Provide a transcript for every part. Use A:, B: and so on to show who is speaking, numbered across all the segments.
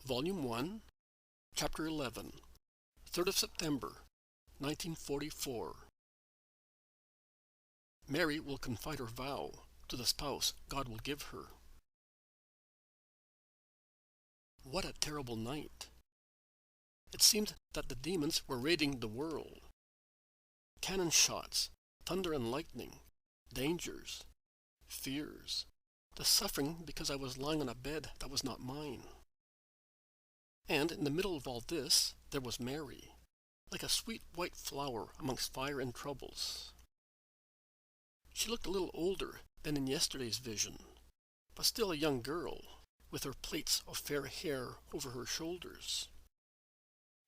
A: Volume 1, Chapter 11, 3rd of September, 1944. Mary will confide her vow to the spouse God will give her. What a terrible night! It seemed that the demons were raiding the world. Cannon shots, thunder and lightning, dangers, fears, the suffering because I was lying on a bed that was not mine. And in the middle of all this, there was Mary, like a sweet white flower amongst fire and troubles. She looked a little older than in yesterday's vision, but still a young girl, with her plaits of fair hair over her shoulders.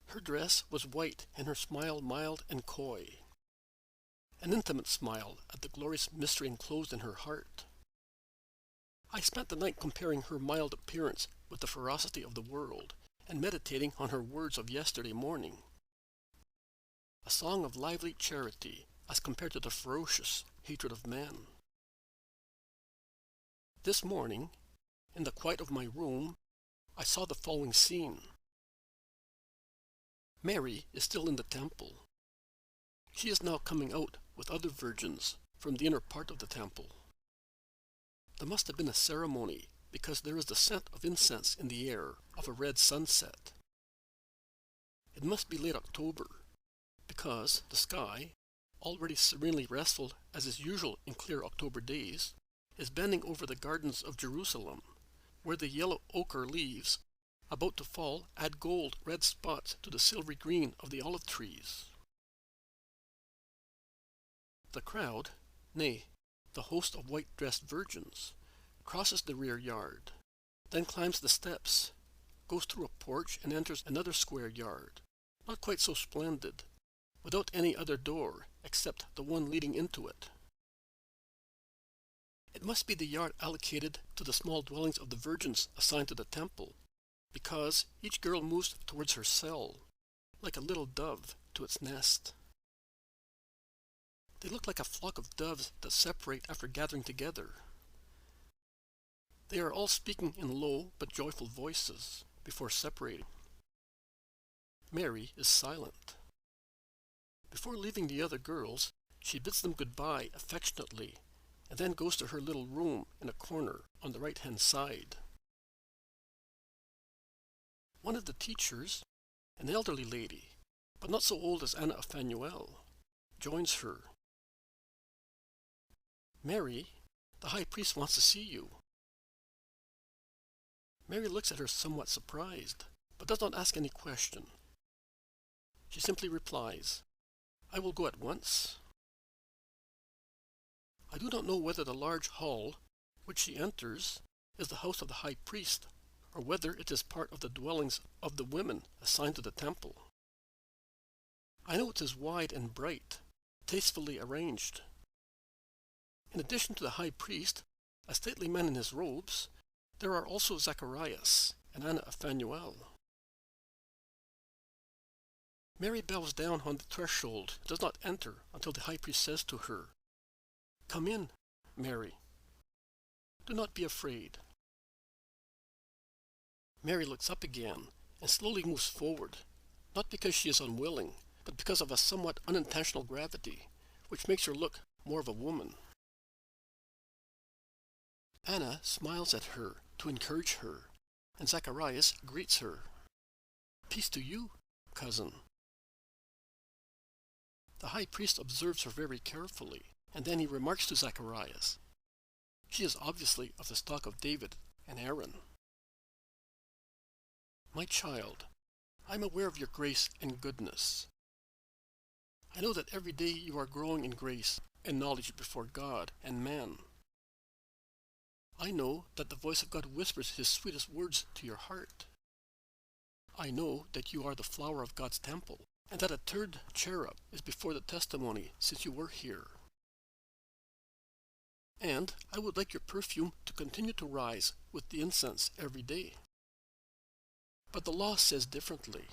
A: Her dress was white and her smile mild and coy, an intimate smile at the glorious mystery enclosed in her heart. I spent the night comparing her mild appearance with the ferocity of the world, and meditating on her words of yesterday morning. A song of lively charity as compared to the ferocious hatred of man. This morning, in the quiet of my room, I saw the following scene. Mary is still in the temple. She is now coming out with other virgins from the inner part of the temple. There must have been a ceremony, because there is the scent of incense in the air of a red sunset. It must be late October, because the sky, already serenely restful as is usual in clear October days, is bending over the gardens of Jerusalem, where the yellow ochre leaves, about to fall, add gold red spots to the silvery green of the olive trees. The crowd, nay, the host of white-dressed virgins, crosses the rear yard, then climbs the steps, goes through a porch and enters another square yard, not quite so splendid, without any other door except the one leading into it. It must be the yard allocated to the small dwellings of the virgins assigned to the temple, because each girl moves towards her cell, like a little dove to its nest. They look like a flock of doves that separate after gathering together. They are all speaking in low but joyful voices before separating. Mary is silent. Before leaving the other girls, she bids them goodbye affectionately, and then goes to her little room in a corner on the right-hand side. One of the teachers, an elderly lady, but not so old as Anna of Phanuel, joins her. Mary, the high priest wants to see you. Mary looks at her somewhat surprised, but does not ask any question. She simply replies, "I will go at once." I do not know whether the large hall which she enters is the house of the high priest, or whether it is part of the dwellings of the women assigned to the temple. I know it is wide and bright, tastefully arranged. In addition to the high priest, a stately man in his robes, there are also Zacharias and Anna of Phanuel. Mary bows down on the threshold and does not enter until the high priest says to her, "Come in, Mary. Do not be afraid." Mary looks up again and slowly moves forward, not because she is unwilling, but because of a somewhat unintentional gravity, which makes her look more of a woman. Anna smiles at her to encourage her, and Zacharias greets her. "Peace to you, cousin." The high priest observes her very carefully, and then he remarks to Zacharias, "She is obviously of the stock of David and Aaron." "My child, I am aware of your grace and goodness. I know that every day you are growing in grace and knowledge before God and man. I know that the voice of God whispers his sweetest words to your heart. I know that you are the flower of God's temple, and that a third cherub is before the testimony since you were here. And I would like your perfume to continue to rise with the incense every day. But the law says differently.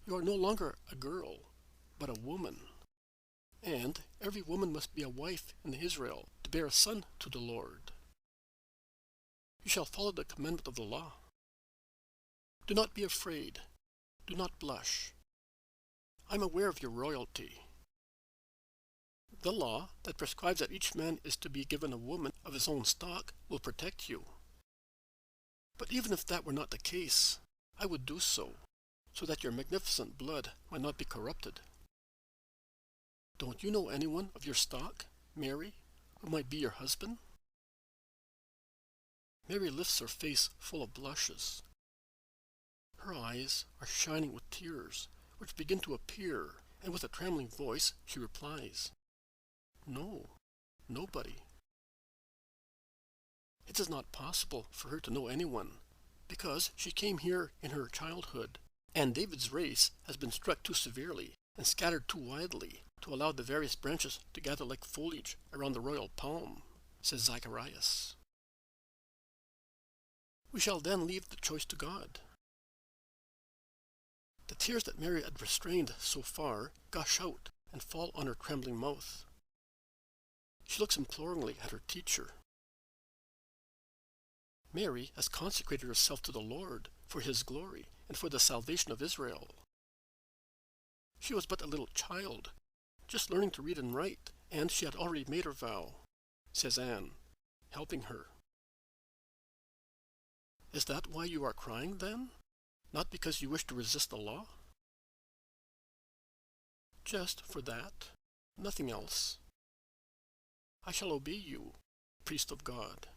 A: You are no longer a girl, but a woman. And every woman must be a wife in Israel to bear a son to the Lord. You shall follow the commandment of the law. Do not be afraid. Do not blush. I'm aware of your royalty. The law that prescribes that each man is to be given a woman of his own stock will protect you. But even if that were not the case, I would do so that your magnificent blood might not be corrupted. Don't you know anyone of your stock, Mary, who might be your husband? Mary lifts her face full of blushes. Her eyes are shining with tears, which begin to appear, and with a trembling voice she replies, "No, nobody." It is not possible for her to know anyone, because she came here in her childhood, and David's race has been struck too severely and scattered too widely to allow the various branches to gather like foliage around the royal palm, says Zacharias. We shall then leave the choice to God. The tears that Mary had restrained so far gush out and fall on her trembling mouth. She looks imploringly at her teacher. Mary has consecrated herself to the Lord for his glory and for the salvation of Israel. She was but a little child, just learning to read and write, and she had already made her vow, says Anne, helping her. Is that why you are crying, then? Not because you wish to resist the law? Just for that, nothing else. I shall obey you, priest of God.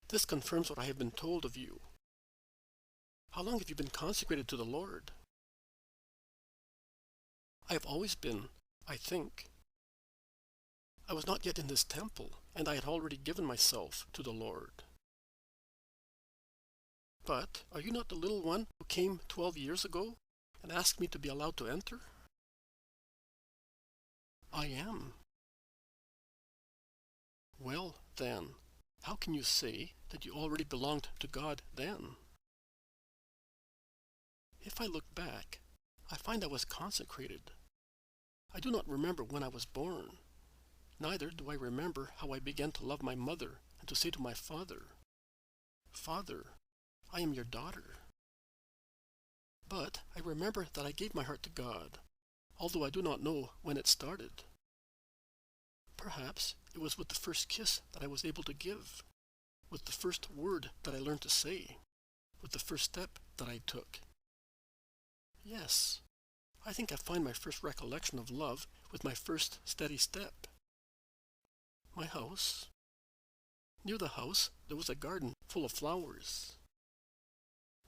A: This confirms what I have been told of you. How long have you been consecrated to the Lord? I have always been, I think. I was not yet in this temple, and I had already given myself to the Lord. But are you not the little one who came 12 years ago and asked me to be allowed to enter? I am. Well, then, how can you say that you already belonged to God then? If I look back, I find I was consecrated. I do not remember when I was born. Neither do I remember how I began to love my mother and to say to my father, "Father, I am your daughter." But I remember that I gave my heart to God, although I do not know when it started. Perhaps it was with the first kiss that I was able to give, with the first word that I learned to say, with the first step that I took. Yes, I think I find my first recollection of love with my first steady step. My house. Near the house there was a garden full of flowers.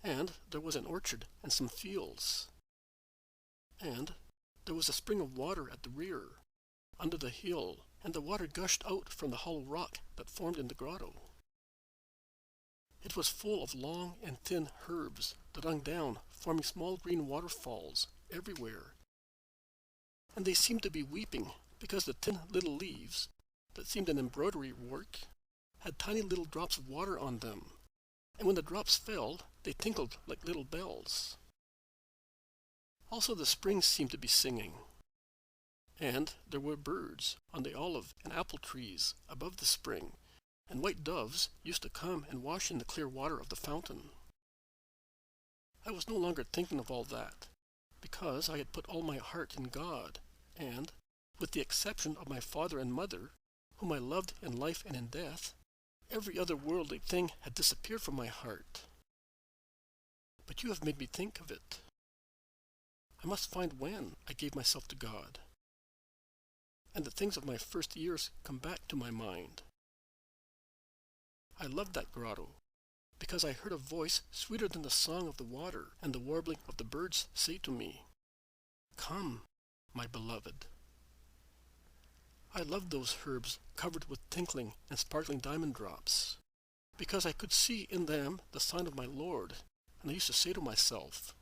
A: And there was an orchard and some fields. And there was a spring of water at the rear, under the hill, and the water gushed out from the hollow rock that formed in the grotto. It was full of long and thin herbs that hung down, forming small green waterfalls everywhere. And they seemed to be weeping because the thin little leaves, that seemed an embroidery work, had tiny little drops of water on them, and when the drops fell, they tinkled like little bells. Also the springs seemed to be singing, and there were birds on the olive and apple trees above the spring, and white doves used to come and wash in the clear water of the fountain. I was no longer thinking of all that, because I had put all my heart in God, and, with the exception of my father and mother, whom I loved in life and in death, every other worldly thing had disappeared from my heart. But you have made me think of it. I must find when I gave myself to God. And the things of my first years come back to my mind. I loved that grotto, because I heard a voice sweeter than the song of the water and the warbling of the birds say to me, "Come, my beloved." I loved those herbs covered with tinkling and sparkling diamond drops, because I could see in them the sign of my Lord, and I used to say to myself,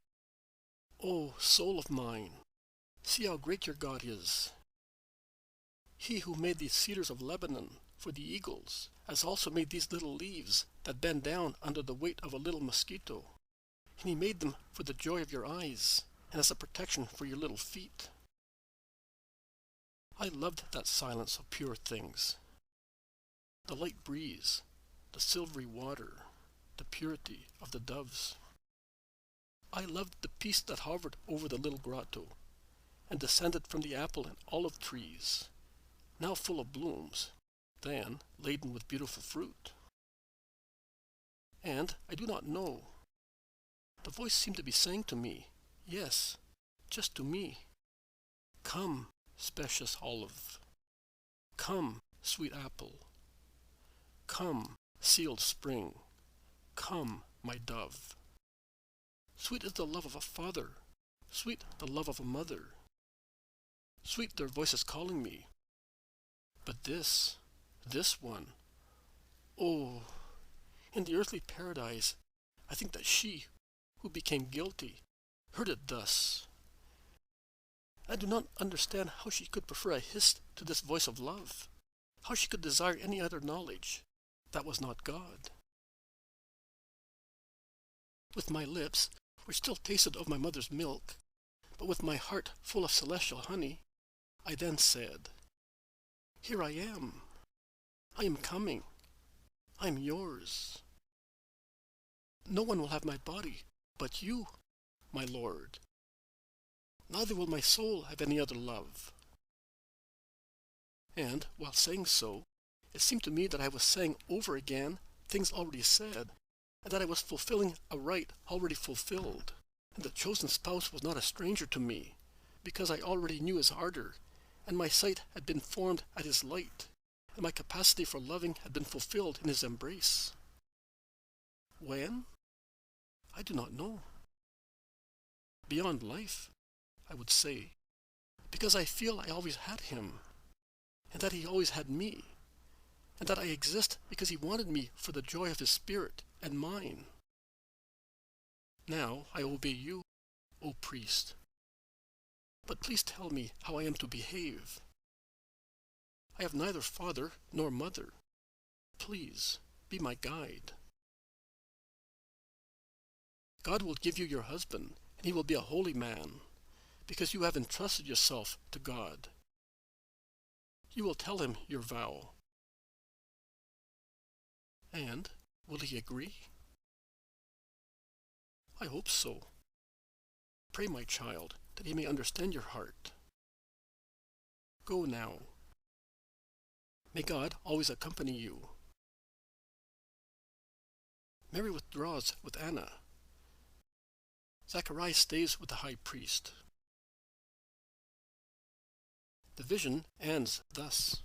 A: "O soul of mine, see how great your God is. He who made these cedars of Lebanon for the eagles has also made these little leaves that bend down under the weight of a little mosquito, and he made them for the joy of your eyes and as a protection for your little feet." I loved that silence of pure things, the light breeze, the silvery water, the purity of the doves. I loved the peace that hovered over the little grotto, and descended from the apple and olive trees, now full of blooms, then laden with beautiful fruit. And I do not know. The voice seemed to be saying to me, yes, just to me, come, specious olive. Come, sweet apple. Come, sealed spring. Come, my dove. Sweet is the love of a father. Sweet the love of a mother. Sweet their voices calling me. But this one, oh, in the earthly paradise, I think that she, who became guilty, heard it thus. I do not understand how she could prefer a hiss to this voice of love, how she could desire any other knowledge that was not God. With my lips, which still tasted of my mother's milk, but with my heart full of celestial honey, I then said, here I am. I am coming. I am yours. No one will have my body but you, my Lord. Neither will my soul have any other love. And, while saying so, it seemed to me that I was saying over again things already said, and that I was fulfilling a right already fulfilled, and the chosen spouse was not a stranger to me, because I already knew his ardor, and my sight had been formed at his light, and my capacity for loving had been fulfilled in his embrace. When? I do not know. Beyond life, I would say, because I feel I always had him, and that he always had me, and that I exist because he wanted me for the joy of his spirit and mine. Now I obey you, O priest. But please tell me how I am to behave. I have neither father nor mother. Please, be my guide. God will give you your husband, and he will be a holy man, because you have entrusted yourself to God. You will tell him your vow. And will he agree? I hope so. Pray, my child, that he may understand your heart. Go now. May God always accompany you. Mary withdraws with Anna. Zacharias stays with the high priest. The vision ends thus.